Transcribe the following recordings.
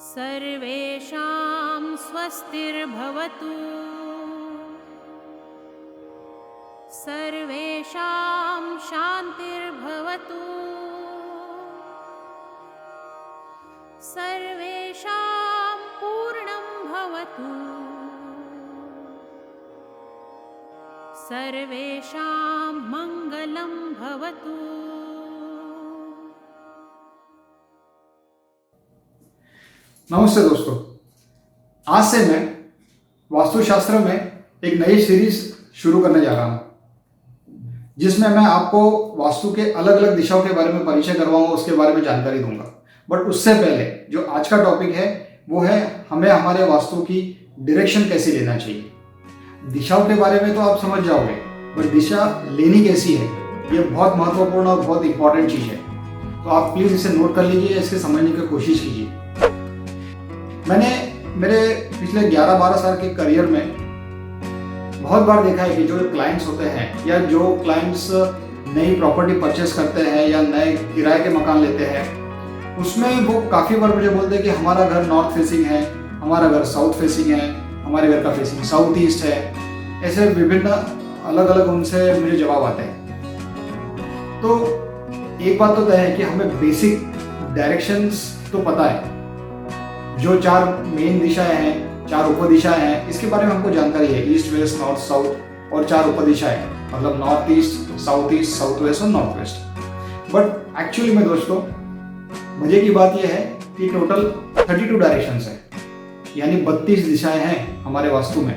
सर्वेषां स्वस्तिर्भवतु। सर्वेषां शान्तिर्भवतु। सर्वेषां पूर्णं भवतु। सर्वेषां मङ्गलं भवतु। नमस्ते दोस्तों, आज से मैं वास्तुशास्त्र में एक नई सीरीज शुरू करने जा रहा हूँ, जिसमें मैं आपको वास्तु के अलग अलग दिशाओं के बारे में परिचय करवाऊंगा, उसके बारे में जानकारी दूंगा। बट उससे पहले जो आज का टॉपिक है वो है हमें हमारे वास्तु की डायरेक्शन कैसे लेना चाहिए। दिशाओं के बारे में तो आप समझ जाओगे, बट दिशा लेनी कैसी है ये बहुत महत्वपूर्ण और बहुत इंपॉर्टेंट चीज़ है। तो आप प्लीज़ इसे नोट कर लीजिए, इसके समझने की कोशिश कीजिए। मैंने मेरे पिछले 11-12 साल के करियर में बहुत बार देखा है कि जो क्लाइंट्स होते हैं या जो क्लाइंट्स नई प्रॉपर्टी परचेस करते हैं या नए किराए के मकान लेते हैं, उसमें वो काफ़ी बार मुझे बोलते हैं कि हमारा घर नॉर्थ फेसिंग है, हमारा घर साउथ फेसिंग है, हमारे घर का फेसिंग साउथ ईस्ट है। ऐसे विभिन्न अलग अलग उनसे मुझे जवाब आते हैं। तो एक बात तो तय है कि हमें बेसिक डायरेक्शंस तो पता है। जो 4 मेन दिशाएं हैं, 4 उपदिशाएं हैं, इसके बारे में हमको जानकारी है। ईस्ट वेस्ट नॉर्थ साउथ और 4 उपदिशाएं, मतलब नॉर्थ ईस्ट, साउथ वेस्ट और नॉर्थ वेस्ट। बट एक्चुअली में दोस्तों मजे की बात यह है कि टोटल 32 डायरेक्शंस है, यानी 32 दिशाएं हैं हमारे वास्तु में।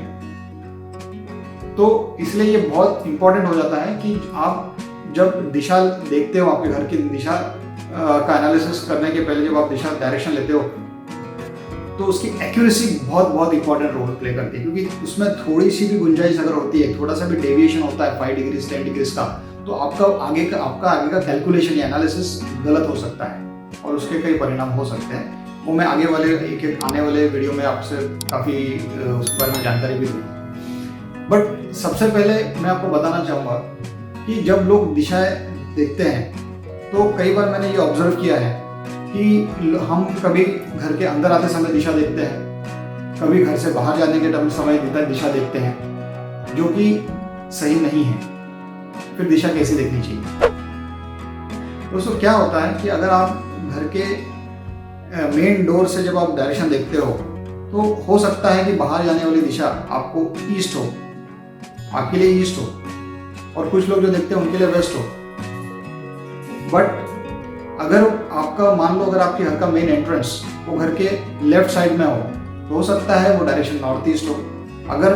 तो इसलिए ये बहुत इंपॉर्टेंट हो जाता है कि आप जब दिशा देखते हो, आपके घर की दिशा का एनालिसिस करने के पहले जब आप दिशा डायरेक्शन लेते हो, तो उसकी एक्यूरेसी बहुत इंपॉर्टेंट रोल प्ले करती है, क्योंकि उसमें थोड़ी सी भी गुंजाइश अगर होती है, थोड़ा सा भी डेविएशन होता है 5 डिग्री 10 डिग्री का, तो आपका आगे का कैलकुलेशन या एनालिसिस गलत हो सकता है और उसके कई परिणाम हो सकते हैं। वो मैं आगे वाले एक आने वाले वीडियो में आपसे काफ़ी उस बारे में जानकारी भी दूँगा। बट सबसे पहले मैं आपको बताना चाहूँगा कि जब लोग दिशाएं देखते हैं तो कई बार मैंने ये ऑब्जर्व किया है कि हम कभी घर के अंदर आते समय दिशा देखते हैं, कभी घर से बाहर जाने के समय दिशा देखते हैं, जो कि सही नहीं है। फिर दिशा कैसे देखनी चाहिए दोस्तों? क्या होता है कि अगर आप घर के मेन डोर से जब आप डायरेक्शन देखते हो, तो हो सकता है कि बाहर जाने वाली दिशा आपको ईस्ट हो, आपके लिए ईस्ट हो, और कुछ लोग जो देखते हैं उनके लिए वेस्ट हो। बट अगर आपका मान लो अगर आपके घर का मेन एंट्रेंस वो घर के लेफ्ट साइड में हो सकता है वो डायरेक्शन नॉर्थ ईस्ट हो। अगर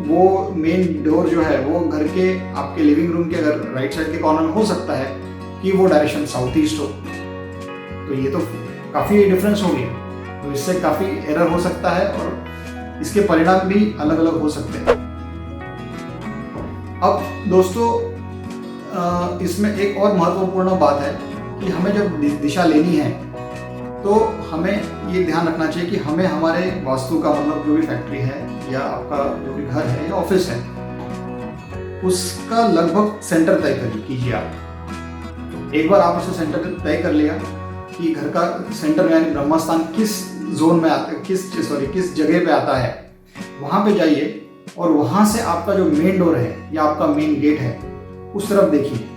वो मेन डोर जो है वो घर के आपके लिविंग रूम के अगर राइट साइड के कॉर्नर में, हो सकता है कि वो डायरेक्शन साउथ ईस्ट हो। तो ये तो काफ़ी डिफरेंस हो गया, तो इससे काफ़ी एरर हो सकता है और इसके परिणाम भी अलग अलग हो सकते हैं। अब दोस्तों इसमें एक और महत्वपूर्ण बात है कि हमें जब दिशा लेनी है तो हमें ये ध्यान रखना चाहिए कि हमें हमारे वास्तु का मतलब जो भी फैक्ट्री है या आपका जो भी घर है या ऑफिस है, उसका लगभग सेंटर तय कीजिए आप। एक बार आप उसे सेंटर तय कर लिया कि घर का सेंटर यानी ब्रह्मस्थान किस जोन में आता है, किस जगह पे आता है, वहाँ पे जाइए और वहाँ से आपका जो मेन डोर है या आपका मेन गेट है उस तरफ देखिए।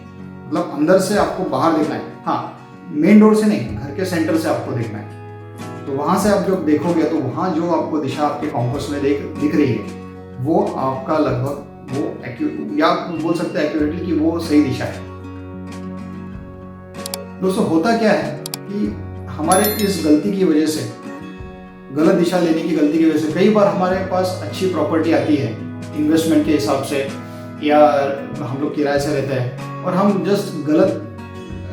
मतलब अंदर से आपको बाहर देखना है, हाँ, मेन डोर से नहीं, घर के सेंटर से आपको देखना है। तो वहाँ से आप जब देखोगे तो वहाँ जो आपको दिशा आपके कॉम्पास में दिख रही है वो आपका लगभग वो या बोल सकते हैं एक्यूरेटली कि वो सही दिशा है। दोस्तों होता क्या है कि हमारे इस गलती की वजह से, गलत दिशा लेने की गलती की वजह से, कई बार हमारे पास अच्छी प्रॉपर्टी आती है इन्वेस्टमेंट के हिसाब से, या हम लोग किराए से रहते हैं और हम जस्ट गलत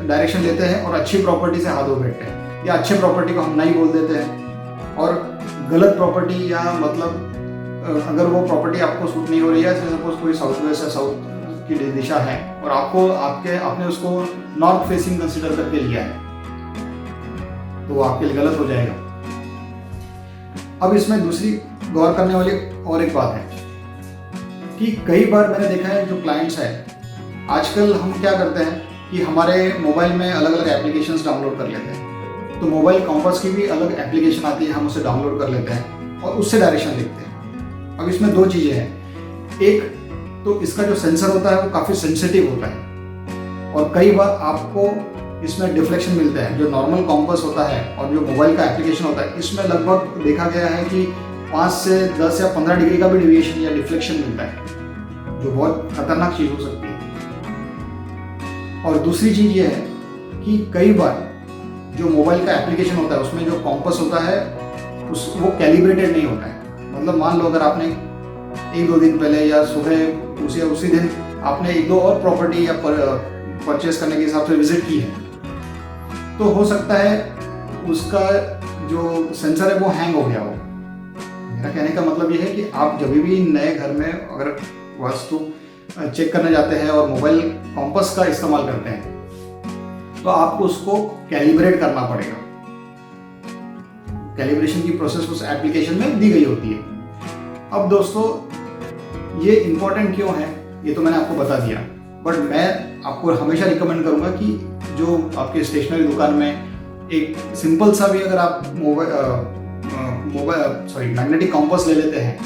डायरेक्शन लेते हैं और अच्छी प्रॉपर्टी से हाथ धो बैठते हैं, या अच्छे प्रॉपर्टी को हम नहीं बोल देते हैं और गलत प्रॉपर्टी, या मतलब अगर वो प्रॉपर्टी आपको सूट नहीं हो रही है, जैसे सपोज कोई साउथ वेस्ट है, साउथ की दिशा है और आपने उसको नॉर्थ फेसिंग कंसिडर करके लिया है, तो वो आपके लिए गलत हो जाएगा। अब इसमें दूसरी गौर करने वाली और एक बात है कि कई बार मैंने देखा है जो क्लाइंट्स हैं, आजकल हम क्या करते हैं कि हमारे मोबाइल में अलग अलग एप्लीकेशंस डाउनलोड कर लेते हैं तो मोबाइल कॉम्पास की भी अलग एप्लीकेशन आती है, हम उसे डाउनलोड कर लेते हैं और उससे डायरेक्शन लिखते हैं। अब इसमें दो चीज़ें हैं, एक तो इसका जो सेंसर होता है वो काफ़ी सेंसिटिव होता है और कई बार आपको इसमें डिफ्लेक्शन मिलता है। जो नॉर्मल कॉम्पास होता है और जो मोबाइल का एप्लीकेशन होता है, इसमें लगभग देखा गया है कि 5 से 10 या 15 डिग्री का भी डिविएशन या डिफ्लेक्शन मिलता है, जो बहुत खतरनाक चीज़ हो सकती है। और दूसरी चीज़ ये है कि कई बार जो मोबाइल का एप्लीकेशन होता है उसमें जो कॉम्पास होता है वो कैलिब्रेटेड नहीं होता है। मतलब मान लो अगर आपने 1-2 दिन पहले या सुबह उसी दिन आपने 1-2 और प्रॉपर्टी या परचेस करने के हिसाब से विजिट की है, तो हो सकता है उसका जो सेंसर है वो हैंग हो गया हो। मेरा कहने का मतलब ये है कि आप जब भी नए घर में अगर वास्तु चेक करने जाते हैं और मोबाइल कॉम्पास का इस्तेमाल करते हैं तो आपको उसको कैलिब्रेट करना पड़ेगा। कैलिब्रेशन की प्रोसेस उस एप्लीकेशन में दी गई होती है। अब दोस्तों ये इम्पोर्टेंट क्यों है ये तो मैंने आपको बता दिया, बट मैं आपको हमेशा रिकमेंड करूंगा कि जो आपके स्टेशनरी दुकान में एक सिंपल सा भी अगर आप मैग्नेटिक कॉम्पास ले लेते हैं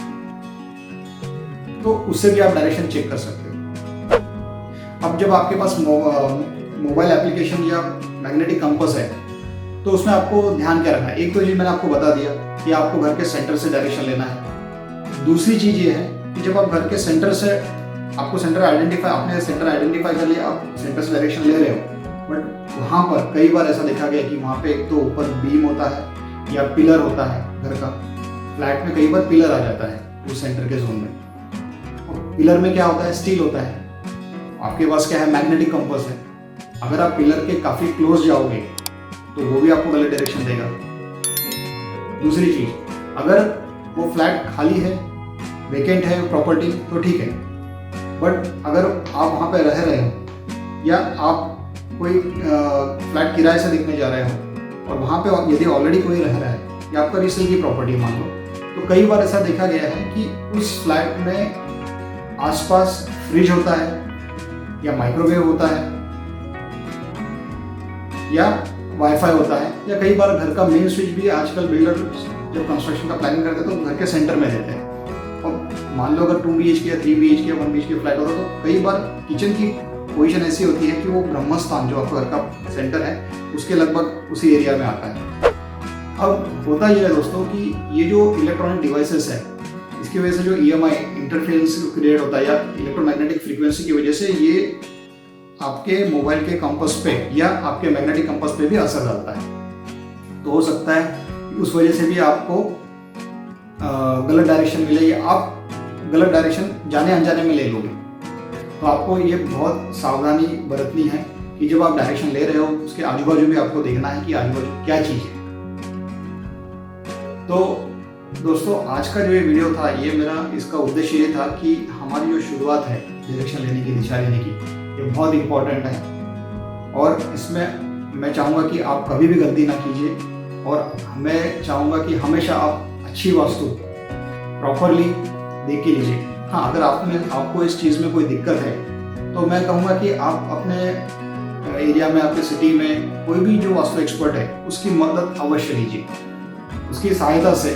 तो उससे भी आप डायरेक्शन चेक कर सकते हो। अब जब आपके पास मोबाइल एप्लीकेशन या मैग्नेटिक कंपास है तो उसमें आपको ध्यान क्या रखना है। एक तो चीज़ मैंने आपको बता दिया कि आपको घर के सेंटर से डायरेक्शन लेना है। दूसरी चीज़ ये है कि जब आप घर के सेंटर से आपने सेंटर आइडेंटिफाई कर लिया, आप सेंटर से डायरेक्शन ले रहे हो, बट वहाँ पर कई बार ऐसा देखा गया कि वहाँ पे एक तो ऊपर बीम होता है या पिलर होता है। घर का फ्लैट में कई बार पिलर आ जाता है उस सेंटर के जोन में, और पिलर में क्या होता है, स्टील होता है। आपके पास क्या है, मैग्नेटिक कंपास है। अगर आप पिलर के काफ़ी क्लोज जाओगे तो वो भी आपको गलत डायरेक्शन देगा। दूसरी चीज़, अगर वो फ्लैट खाली है, वेकेंट है प्रॉपर्टी, तो ठीक है, बट अगर आप वहाँ पे रह रहे हो या आप कोई फ्लैट किराए से देखने जा रहे हो और वहाँ पे यदि ऑलरेडी कोई रह रहा है या आपका रीसेल की प्रॉपर्टी मान लो, तो कई बार ऐसा देखा गया है कि उस फ्लैट में आसपास फ्रिज होता है या माइक्रोवेव होता है या वाईफाई होता है, या कई बार घर का मेन स्विच भी आजकल बिल्डर जब कंस्ट्रक्शन का प्लानिंग करते हैं तो घर के सेंटर में देते हैं। और मान लो अगर 2 BHK या 3 BHK या 1 BHK फ्लैट होता तो कई बार किचन की पोजीशन ऐसी होती है कि वो ब्रह्मस्थान जो आपका घर का सेंटर है उसके लगभग उसी एरिया में आता है। अब होता यह है दोस्तों कि ये जो इलेक्ट्रॉनिक डिवाइसेस है इसकी वजह से जो EMI इंटरफेरेंस क्रिएट होता है या इलेक्ट्रोमैग्नेटिक फ्रीक्वेंसी की वजह से ये आपके मोबाइल के कंपास पे या आपके मैग्नेटिक कंपास पे भी असर डालता है। तो हो सकता है कि उस वजह से भी आपको गलत डायरेक्शन मिले या आप गलत डायरेक्शन जाने अनजाने में ले लोगे। तो आपको ये बहुत सावधानी बरतनी है कि जब आप डायरेक्शन ले रहे हो उसके आजू बाजू भी आपको देखना है कि आजू बाजू क्या चीज़ है। तो दोस्तों आज का जो ये वीडियो था, ये मेरा इसका उद्देश्य ये था कि हमारी जो शुरुआत है डायरेक्शन लेने की, दिशा लेने की, ये बहुत इम्पोर्टेंट है और इसमें मैं चाहूँगा कि आप कभी भी गलती ना कीजिए और मैं चाहूँगा कि हमेशा आप अच्छी वास्तु प्रॉपरली देख के लीजिए। हाँ, अगर आपको इस चीज़ में कोई दिक्कत है तो मैं कहूँगा कि आप अपने एरिया में, आपके सिटी में कोई भी जो वास्तु एक्सपर्ट है उसकी मदद अवश्य लीजिए। उसकी सहायता से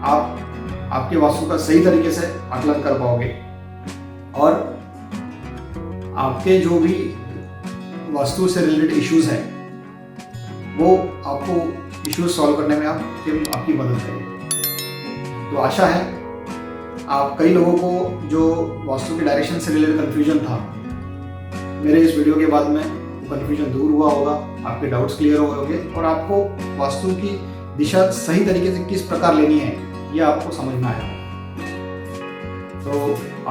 आप आपके वास्तु का सही तरीके से आकलन कर पाओगे और आपके जो भी वास्तु से रिलेटेड इश्यूज हैं वो आपको इश्यूज सॉल्व करने में आपकी मदद करेगी। तो आशा है आप कई लोगों को जो वास्तु के डायरेक्शन से रिलेटेड कन्फ्यूजन था, मेरे इस वीडियो के बाद में वो कन्फ्यूजन दूर हुआ होगा, आपके डाउट्स क्लियर हो गए और आपको वास्तु की दिशा सही तरीके से किस प्रकार लेनी है ये आपको समझ में आया। तो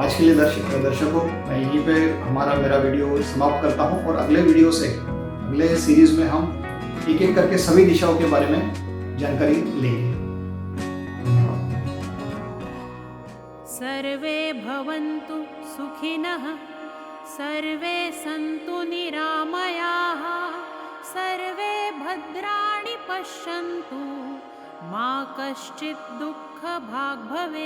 आज के लिए दर्शकों मैं यहीं पे मेरा वीडियो समाप्त करता हूँ और अगले सीरीज में हम एक एक करके सभी दिशाओं के बारे में जानकारी लेंगे। सर्वे भवन्तु सुखिनः, सर्वे सन्तु निरामयाः, सर्वे भद्राणि पश्यन्तु, मा कश्चित् दुःखभाग् भवेत्।